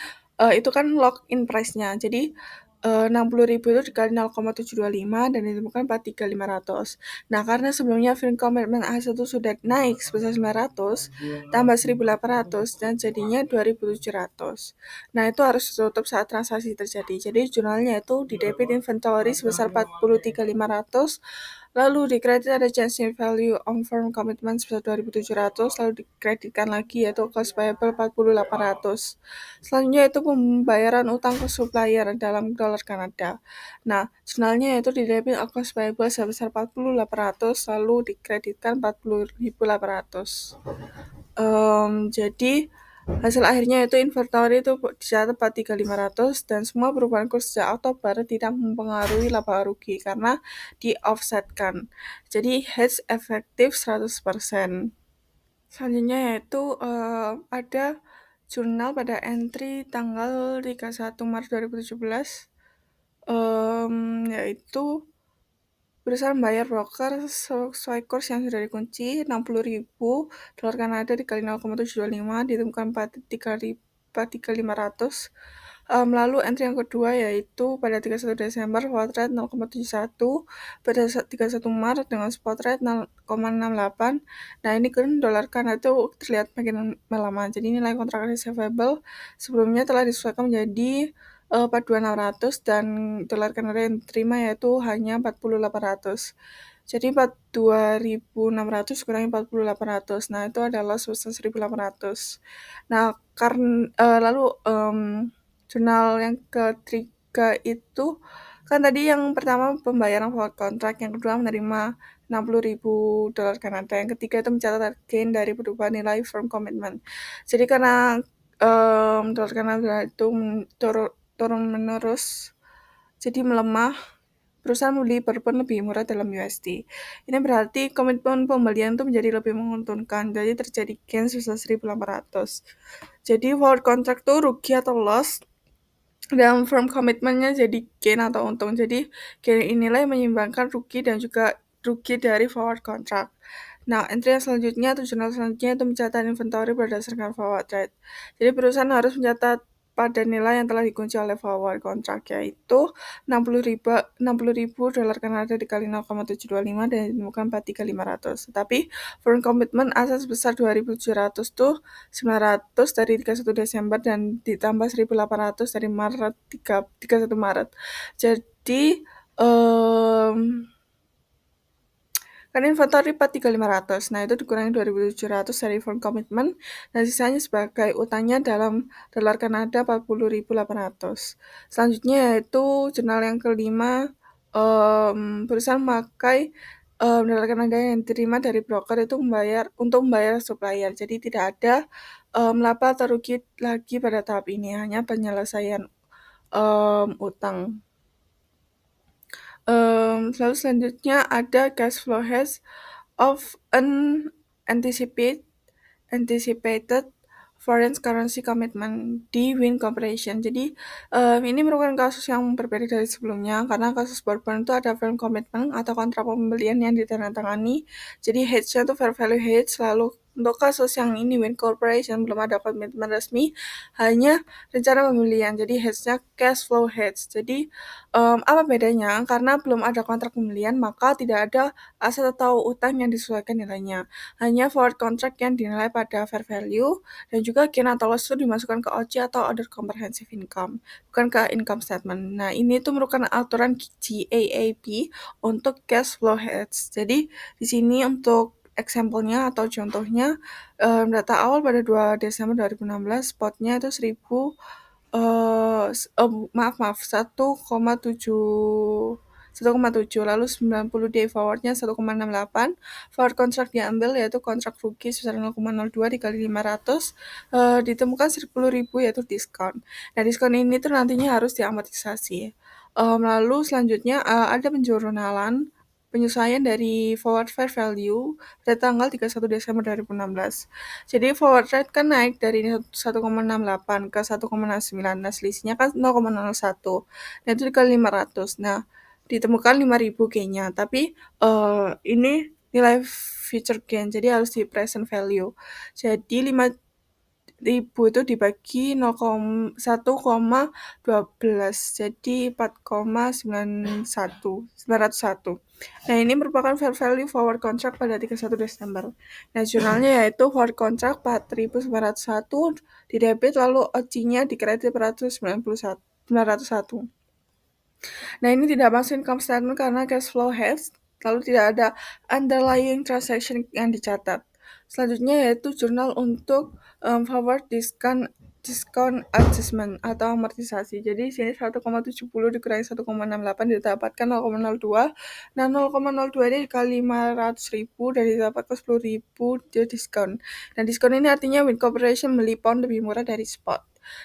S3: itu kan lock in price-nya. Jadi 60.000 itu dikali 0,725 dan ditemukan 43.500. Nah, karena sebelumnya firm commitment A1 sudah naik sebesar 900 tambah 1.800 dan jadinya 2.700. Nah, itu harus ditutup saat transaksi terjadi. Jadi jurnalnya itu di debit inventory sebesar 43.500, lalu dikredit ada change in value on firm commitment sebesar 2.700, lalu dikreditkan lagi yaitu cost payable 4.800. Selanjutnya itu pembayaran utang ke supplier dalam dolar Kanada. Nah, jurnalnya yaitu di debit cost payable sebesar 4.800, lalu dikreditkan 40.800. Jadi hasil akhirnya itu inventory itu dicatat 43.500 dan semua perubahan kurs sejak Oktober tidak mempengaruhi laba rugi karena di offsetkan. Jadi hedge efektif 100%. Selanjutnya yaitu ada jurnal pada entry tanggal 31 Maret 2017, yaitu perusahaan membayar broker sesuai kurs yang sudah dikunci 60.000 dolar Kanada dikali 0,725 ditemukan 43.500. Lalu entry yang kedua yaitu pada 31 Desember forward rate 0,71, pada 31 Maret dengan spot rate 0,68. Nah, ini kan dolar Kanada itu terlihat makin melemah. Jadi nilai kontrak receivable sebelumnya telah disesuaikan menjadi 42.600 dan dolar Kanada yang diterima yaitu hanya 40.800. Jadi 42.600 kurangi 40.800. Nah, itu adalah sebesar 1.800. Nah, lalu jurnal yang ketiga itu kan tadi yang pertama pembayaran forward contract, yang kedua menerima 60.000 dolar Kanada, yang ketiga itu mencatat gain dari perubahan nilai firm commitment. Jadi karena dolar Kanada itu turun menerus, jadi melemah, perusahaan membeli PowerPoint lebih murah dalam USD. Ini berarti komitmen pembelian itu menjadi lebih menguntungkan, jadi terjadi gain sebesar 1.800. Jadi forward contract itu rugi atau loss, dalam firm commitment-nya jadi gain atau untung. Jadi gain inilah yang menyeimbangkan rugi dan juga rugi dari forward contract. Nah, entry yang selanjutnya atau jurnal selanjutnya itu mencatat inventory berdasarkan forward rate. Jadi perusahaan harus mencatat pada nilai yang telah dikunci oleh forward contract, yaitu 60.000 dolar Kanada dikali 0,725 dan ditemukan 43.500. Tapi firm commitment aset sebesar 2.700 tuh 900 dari 31 Desember dan ditambah 1.800 dari Maret 31 Maret. Jadi kan inventory 43.500. Nah, itu dikurangi 2.700 dari firm commitment dan sisanya sebagai utangnya dalam dolar Kanada 40.800. Selanjutnya yaitu jurnal yang kelima, perusahaan memakai dolar Kanada yang diterima dari broker itu untuk membayar supplier. Jadi tidak ada laba atau rugi lagi pada tahap ini, hanya penyelesaian utang. Lalu selanjutnya ada cash flow hedge of anticipated foreign currency commitment di Win Corporation. Jadi ini merupakan kasus yang berbeda dari sebelumnya karena kasus PowerPoint itu ada firm commitment atau kontrak pembelian yang ditandatangani. Jadi hedge-nya itu fair value hedge. Lalu untuk kasus yang ini Win Corporation belum ada komitmen resmi, hanya rencana pembelian. Jadi hedge-nya cash flow hedge. Jadi apa bedanya? Karena belum ada kontrak pembelian, maka tidak ada aset atau utang yang disesuaikan nilainya. Hanya forward contract yang dinilai pada fair value dan juga gain atau loss itu dimasukkan ke OC atau other comprehensive income, bukan ke income statement. Nah, ini tuh merupakan aturan GAAP untuk cash flow hedge. Jadi di sini untuk example-nya atau contohnya data awal pada 2 Desember 2016 spotnya itu 1.000 maaf maaf, 1,7, lalu 90 day forward-nya 1,68, forward contract diambil yaitu kontrak rugi sebesar 0,02 dikali 500, ditemukan 10.000 yaitu diskon. Nah, diskon ini tuh nantinya harus diamortisasi. Lalu selanjutnya, ada penjurnalan penyesuaian dari forward fair value pada tanggal 31 Desember 2016. Jadi forward rate kan naik dari 1,68 ke 1,69. Nah, selisihnya kan 0,01. Nah, itu dikali 500. Nah, ditemukan 5.000 gain-nya. Tapi ini nilai future gain, jadi harus di present value. Jadi 5.000 itu dibagi 1,12, jadi 4,901. Nah, ini merupakan fair value forward contract pada 31 Desember. Nah, jurnalnya yaitu forward contract 4.901 di debit, lalu OC-nya di kredit 901. Nah, ini tidak masuk income statement karena cash flow hedge, lalu tidak ada underlying transaction yang dicatat. Selanjutnya yaitu jurnal untuk forward discount adjustment atau amortisasi. Jadi di sini 1,70 dikurangi 1,68 didapatkan 0,02. Nah, 0,02 ini dikali 500.000 dan didapatkan 10.000 dia diskon. Nah, diskon ini artinya Win Corporation beli pound lebih murah dari spot.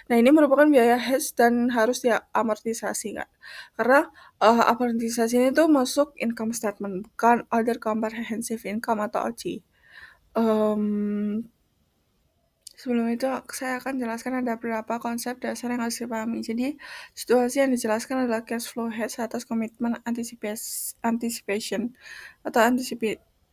S3: Nah, ini merupakan biaya hedge dan harus diamortisasi, Kak. Karena amortisasi ini tuh masuk income statement, bukan other comprehensive income atau OC. Sebelum itu saya akan jelaskan ada beberapa konsep dasar yang harus dipahami. Jadi, situasi yang dijelaskan adalah cash flow hedge atas komitmen anticipation atau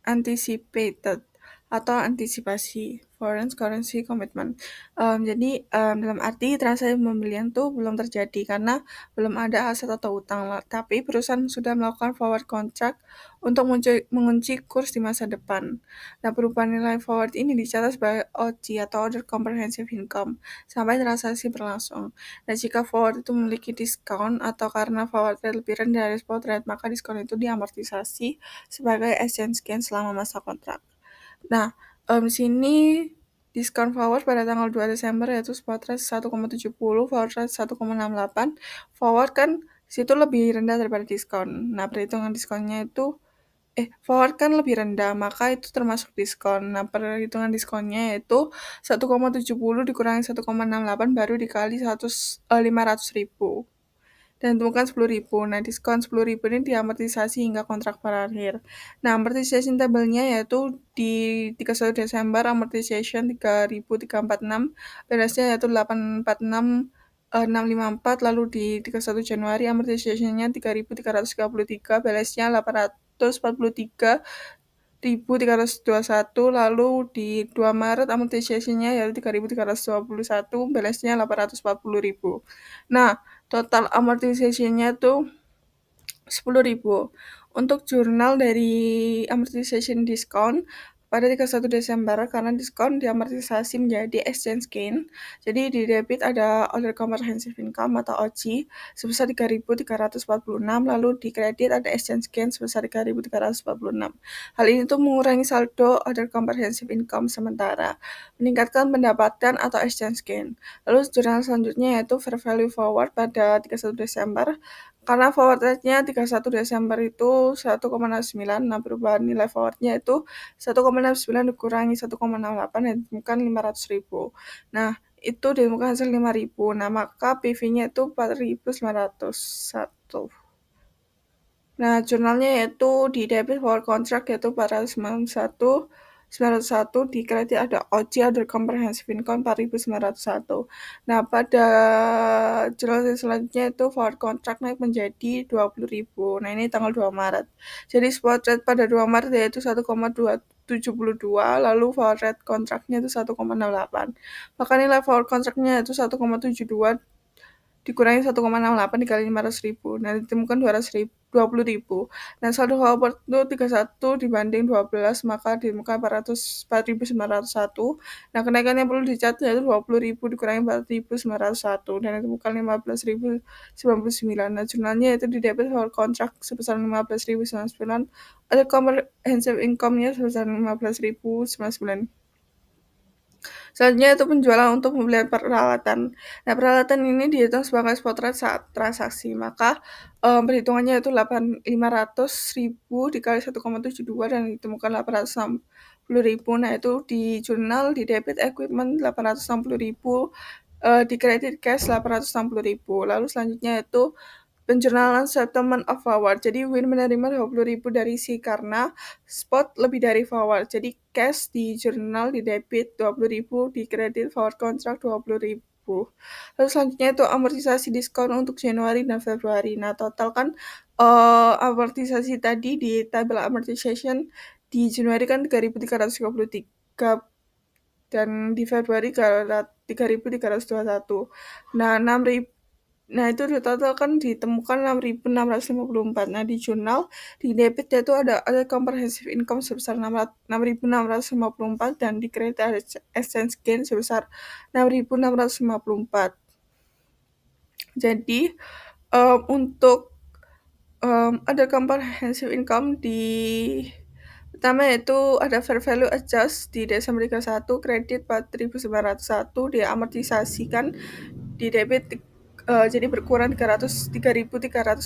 S3: anticipated atau antisipasi foreign currency commitment. Jadi dalam arti transaksi pembelian tuh belum terjadi karena belum ada aset atau utang, tapi perusahaan sudah melakukan forward contract untuk mengunci kurs di masa depan. Nah, perubahan nilai forward ini dicatat sebagai OC atau Other Comprehensive Income sampai transaksi berlangsung. Nah, jika forward itu memiliki diskon atau karena forward rate lebih rendah dari spot rate, maka diskon itu diamortisasi sebagai exchange gain selama masa kontrak. Nah, di sini diskon forward pada tanggal 2 Desember yaitu spot rate 1,70, forward rate 1,68. Forward kan situ lebih rendah daripada diskon. Nah, perhitungan diskonnya itu forward kan lebih rendah, maka itu termasuk diskon. Nah, perhitungan diskonnya yaitu 1,70 dikurangi 1,68 baru dikali 500.000 dan temukan 10.000. Nah, diskon 10.000 ini diamortisasi hingga kontrak berakhir. Nah, amortization tabelnya yaitu di 31 Desember amortization 3.346, balance-nya yaitu 846.654, lalu di 31 Januari amortization-nya 3.333, balance-nya 843.321, lalu di 2 Maret amortization-nya yaitu 3.321, balance-nya 840.000. Nah, total amortization-nya tuh 10.000. Untuk jurnal dari amortization diskon pada 31 Desember karena diskon diamortisasi menjadi exchange gain. Jadi di debit ada Other Comprehensive Income atau OC sebesar 3.346, lalu di kredit ada exchange gain sebesar 3.346. Hal ini tuh mengurangi saldo Other Comprehensive Income sementara, meningkatkan pendapatan atau exchange gain. Lalu jurnal selanjutnya yaitu Fair Value Forward pada 31 Desember. Karena forward rate-nya 31 Desember itu 1,09, nah perubahan nilai forward-nya itu 1,69 dikurangi 1,68 dan ditemukan 500.000. Nah, itu ditemukan hasil 5.000. Nah, maka PV-nya itu 4.901. Nah, jurnalnya yaitu di debit forward contract yaitu 491, di kredit ada OC Other Comprehensive Income 4.901. Nah, pada jurnal selanjutnya itu forward contract naik menjadi 20.000. Nah, ini tanggal 2 Maret. Jadi spot rate pada 2 Maret yaitu 1,272, lalu forward rate kontraknya itu 1,68. Maka nilai forward kontraknya itu 1,72 dikurangi 1,68 dikali 500.000. Nah, ditemukan 20.000. Nah, saldo forward itu 31 dibanding 12, maka ditemukan 4.901. Nah, kenaikan yang perlu dicatat yaitu 20.000 dikurangi 4.901 dan ditemukan 15.099. Nah, jurnalnya itu di debit forward contract sebesar 15.099, ada comprehensive income-nya sebesar 15.099. Selanjutnya itu penjualan untuk pembelian peralatan. Nah, peralatan ini dihitung sebagai spot rate saat transaksi, maka, perhitungannya itu 500.000 dikali 1,72 dan ditemukan 860.000. Nah, itu di jurnal, di debit equipment 860.000, di kredit cash 860.000. Lalu selanjutnya itu penjurnalan settlement of forward. Jadi Win menerima 20.000 dari si karena spot lebih dari forward. Jadi cash di jurnal di debit 20.000, di kredit forward contract 20.000. Lalu selanjutnya itu amortisasi diskon untuk Januari dan Februari. Nah, total kan amortisasi tadi di tabel amortization di Januari kan 3.333 dan di Februari 3.321. Nah, 6.000. Nah, itu di total kan ditemukan 6.654. Nah, di jurnal, di debit itu ada comprehensive income sebesar 6.654 dan di kredit ada exchange gain sebesar 6.654. Jadi, untuk ada comprehensive income di pertama yaitu ada fair value adjust di Desember 31, kredit 4.901 diamortisasikan di debit jadi berkurang 3.346.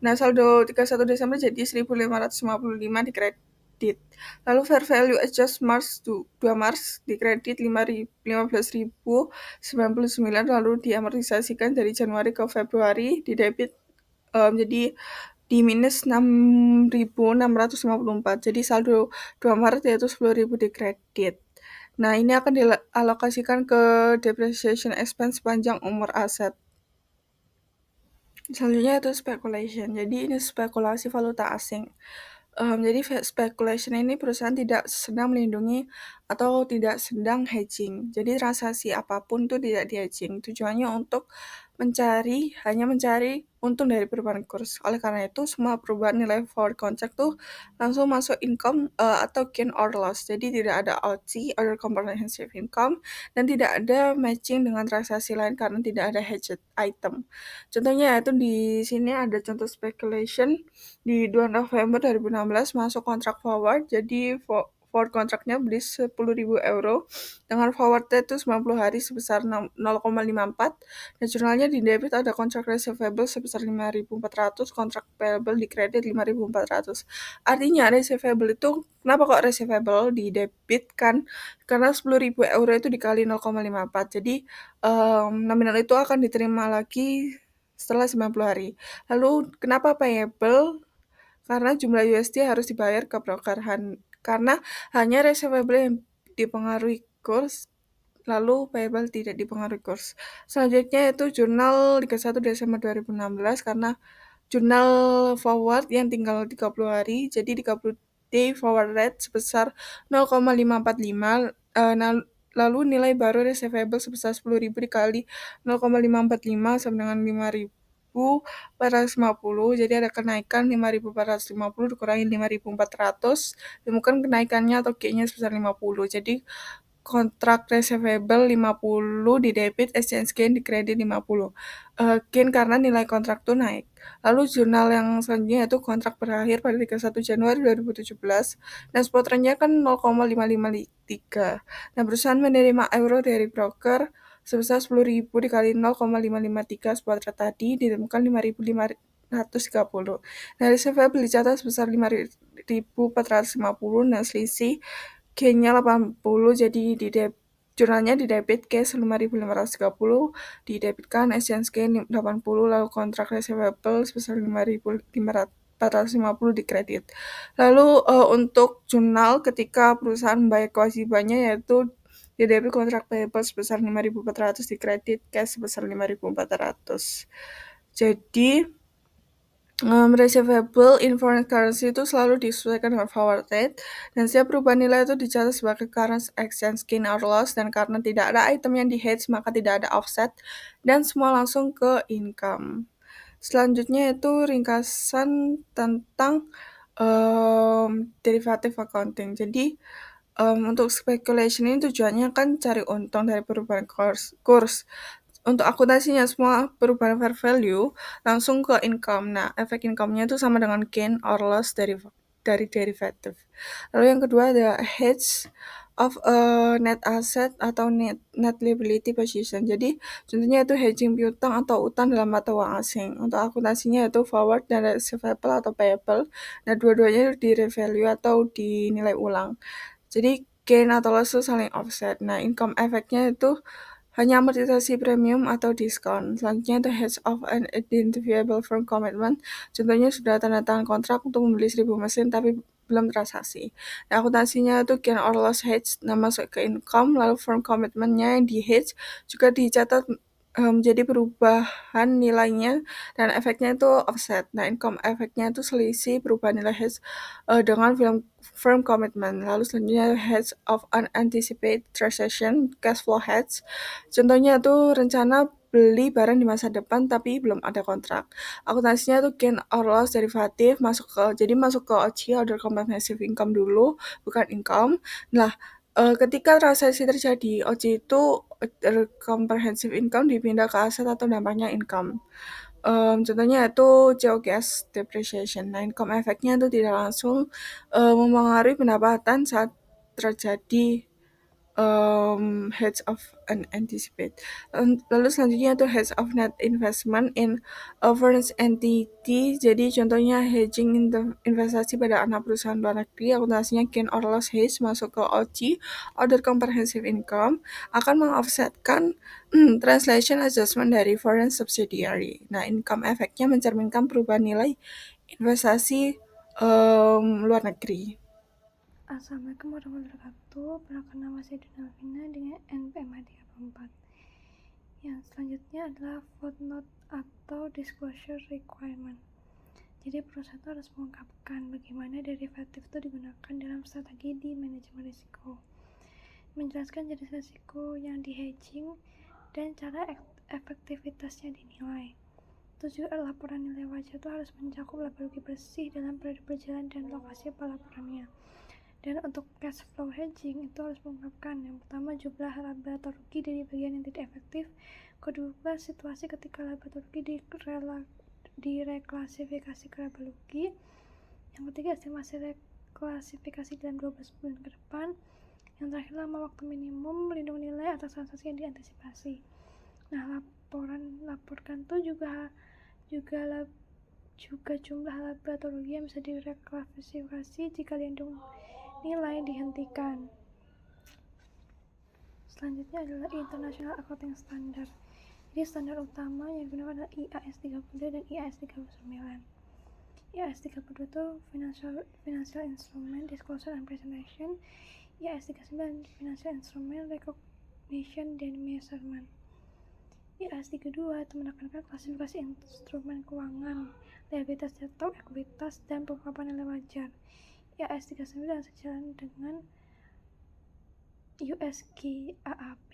S3: Nah, saldo 31 Desember jadi 1.555 di kredit. Lalu fair value adjust Mars 2 Mars di kredit 15.099 lalu diamortisasikan dari Januari ke Februari di debit jadi di minus 6.654. Jadi saldo 2 Maret yaitu 10.000 di kredit. Nah, ini akan dialokasikan ke depreciation expense sepanjang umur aset. Selanjutnya itu speculation. Jadi ini spekulasi valuta asing. Jadi speculation ini perusahaan tidak sedang melindungi atau tidak sedang hedging. Jadi transaksi apapun itu tidak di-hedging. Tujuannya untuk hanya mencari untung dari perubahan kurs. Oleh karena itu, semua perubahan nilai forward contract tuh langsung masuk income atau gain or loss. Jadi tidak ada OC, other comprehensive income, dan tidak ada matching dengan transaksi lain karena tidak ada hedged item. Contohnya itu di sini ada contoh speculation di 2 November 2016 masuk kontrak forward, jadi forward kontraknya beli 10.000 euro dengan forward itu 90 hari sebesar 0,54 dan jurnalnya di debit ada kontrak receivable sebesar 5.400, kontrak payable di kredit 5.400. Artinya receivable itu, kenapa kok receivable di debit kan? Karena 10.000 euro itu dikali 0,54, jadi nominal itu akan diterima lagi setelah 90 hari. Lalu kenapa payable? Karena jumlah USD harus dibayar ke broker karena hanya receivable yang dipengaruhi kurs, lalu payable tidak dipengaruhi kurs. Selanjutnya itu jurnal 31 Desember 2016 karena jurnal forward yang tinggal 30 hari, jadi 30 day forward rate sebesar 0,545. Lalu nilai baru receivable sebesar 10.000 dikali 0,545 sama dengan 5.450. Jadi ada kenaikan 5.450 dikurangi 5.400, temukan kenaikannya atau G-nya sebesar 50. Jadi kontrak receivable 50 di debit, exchange gain di kredit 50. Gain karena nilai kontrak tuh naik. Lalu jurnal yang selanjutnya itu kontrak berakhir pada 31 Januari 2017 dan spot rate-nya kan 0,553. Nah, perusahaan menerima euro dari broker sebesar 10.000 dikali 0,553 spot rate tadi ditemukan 5.530. Nah, receivable dicatat sebesar 5.450. Nah, selisih gain-nya 80, jadi jurnalnya di debit cash 5.530, didebitkan exchange gain 80, lalu kontrak receivable sebesar 5.450 di kredit. Lalu untuk jurnal ketika perusahaan membayar kewajibannya yaitu di debit kontrak payable sebesar 5.400 di kredit cash sebesar 5.400. Jadi receivable in foreign currency itu selalu disesuaikan dengan forward rate dan setiap perubahan nilai itu dicatat sebagai current exchange gain or loss dan karena tidak ada item yang di hedge maka tidak ada offset dan semua langsung ke income. Selanjutnya itu ringkasan tentang derivative accounting. Jadi untuk speculation ini tujuannya kan cari untung dari perubahan kurs. Untuk akuntansinya semua perubahan fair value langsung ke income. Nah, efek income-nya itu sama dengan gain or loss dari derivative. Lalu yang kedua ada hedge of a net asset atau net liability position. Jadi contohnya itu hedging piutang atau utang dalam mata uang asing. Untuk akuntansinya itu forward dan receivable atau payable. Nah, dua-duanya di revalue atau dinilai ulang. Jadi gain atau loss itu saling offset. Nah, income effect-nya itu hanya amortisasi premium atau diskon. Selanjutnya itu hedge of an identifiable firm commitment. Contohnya sudah tanda tangan kontrak untuk membeli 1.000 mesin tapi belum transaksi. Nah, akuntansinya itu gain or loss hedge, nah masuk ke income, lalu firm commitment-nya yang di hedge juga dicatat menjadi perubahan nilainya dan efeknya itu offset. Nah, income efeknya itu selisih perubahan nilai hedge dengan firm commitment. Lalu selanjutnya hedge of unanticipated transaction, cash flow hedge. Contohnya tuh rencana beli barang di masa depan tapi belum ada kontrak. Akuntansinya tuh gain or loss derivatif masuk ke OCI, order comprehensive income dulu, bukan income. Nah, ketika transaksi terjadi, OCI itu comprehensive income dipindah ke aset atau dampaknya income. Contohnya itu COGS depreciation. Nah, income efeknya itu tidak langsung mempengaruhi pendapatan saat terjadi hedge of unanticipated. Lalu selanjutnya itu hedge of net investment in a foreign entity. Jadi contohnya hedging investasi pada anak perusahaan luar negeri, akuntansinya gain or loss hedge masuk ke OCI, order comprehensive income, akan mengoffsetkan translation adjustment dari foreign subsidiary. Nah, income efeknya mencerminkan perubahan nilai investasi luar negeri.
S2: Assalamualaikum warahmatullahi wabarakatuh. Perkenalkan nama saya Dina Alvina dengan NPM 34. Yang selanjutnya adalah footnote atau disclosure requirement. Jadi perusahaan itu harus mengungkapkan bagaimana derivatif itu digunakan dalam strategi di manajemen risiko, menjelaskan jenis risiko yang di hedging dan cara efektivitasnya dinilai. Tujuan laporan nilai wajar itu harus mencakup laba rugi bersih dalam periode berjalan dan lokasi pelaporannya. Dan untuk cash flow hedging itu harus mengungkapkan yang pertama jumlah laba atau rugi dari bagian yang tidak efektif, kedua situasi ketika laba atau rugi direklasifikasi ke laba rugi, yang ketiga estimasi reklasifikasi dalam 12 bulan ke depan, yang terakhir lama waktu minimum melindung nilai atas transaksi yang diantisipasi. Nah, laporkan tuh juga jumlah laba atau rugi yang bisa direklasifikasi jika lindung nilai dihentikan. Selanjutnya adalah International Accounting Standard. Jadi standar utama yang digunakan adalah IAS 32 dan IAS 39. IAS 32 itu Financial Instrument Disclosure and Presentation. IAS 39 Financial Instrument Recognition dan Measurement. IAS 32 itu menekankan klasifikasi instrumen keuangan, liabilitas atau ekuitas, dan pengungkapan nilai wajar. IAS 39 sejalan dengan USGAAP,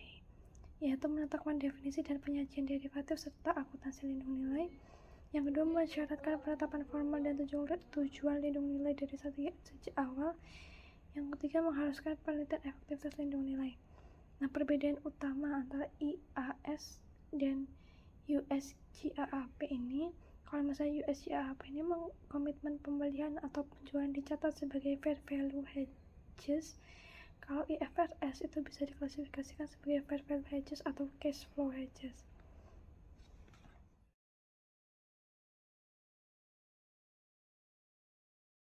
S2: yaitu menetapkan definisi dan penyajian derivatif serta akuntansi lindung nilai. Yang kedua, mensyaratkan penetapan formal dan tujuan lindung nilai dari sejak awal. Yang ketiga, mengharuskan penelitian efektivitas lindung nilai. Nah, perbedaan utama antara IAS dan USGAAP ini, kalau misalnya USGAAP ini komitmen pembelian atau penjualan dicatat sebagai fair value hedges. Kalau IFRS itu bisa diklasifikasikan sebagai fair value hedges atau cash flow hedges.